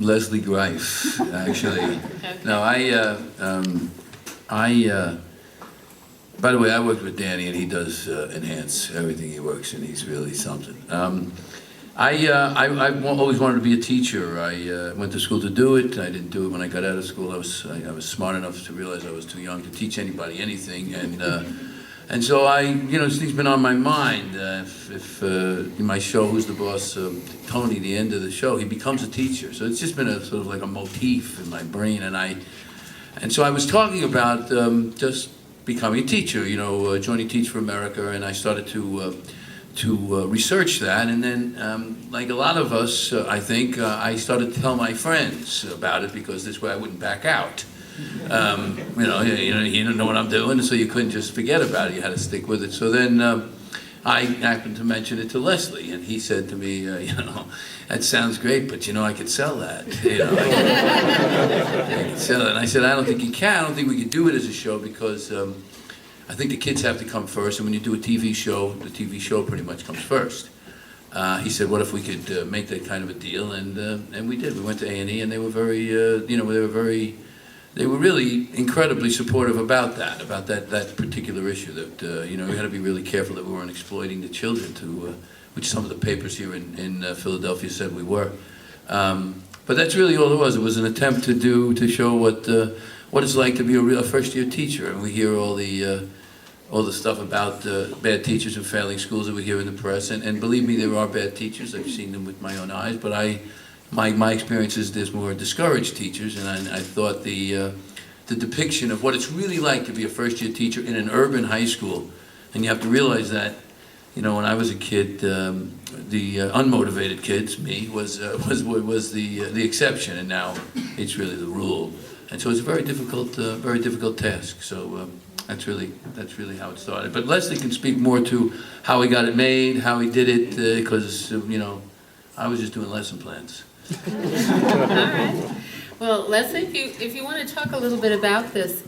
Leslie Greif, actually. Okay. No, by the way, I worked with Danny, and he does enhance everything he works in. He's really something. I always wanted to be a teacher. I went to school to do it. I didn't do it when I got out of school. I was smart enough to realize I was too young to teach anybody anything, and so this thing's been on my mind. If in my show, Who's the Boss, Tony, the end of the show, he becomes a teacher. So it's just been a sort of like a motif in my brain, and so I was talking about just becoming a teacher, joining Teach for America, and I started to research that, and then, like a lot of us, I think, I started to tell my friends about it, because this way I wouldn't back out. You don't know what I'm doing, so you couldn't just forget about it. You had to stick with it. So then I happened to mention it to Leslie, and he said to me, that sounds great, but I could sell that. I could sell it. And I said, I don't think you can. I don't think we could do it as a show, because I think the kids have to come first, and when you do a TV show, the TV show pretty much comes first. He said, what if we could make that kind of a deal? And we did. We went to A&E, and they were they were really incredibly supportive about that particular issue, that we had to be really careful that we weren't exploiting the children, which some of the papers here in Philadelphia said we were. But that's really all it was. It was an attempt to show what it's like to be a first-year teacher. And we hear all the stuff about bad teachers and failing schools that we hear in the press. And believe me, there are bad teachers. I've seen them with my own eyes. But my experience is there's more discouraged teachers. And I thought the depiction of what it's really like to be a first-year teacher in an urban high school, and you have to realize that, when I was a kid, the unmotivated kids, me, was the exception, and now it's really the rule. And so it's a very difficult task. So that's really how it started. But Leslie can speak more to how he got it made, how he did it, because I was just doing lesson plans. All right. Well, Leslie, if you want to talk a little bit about this,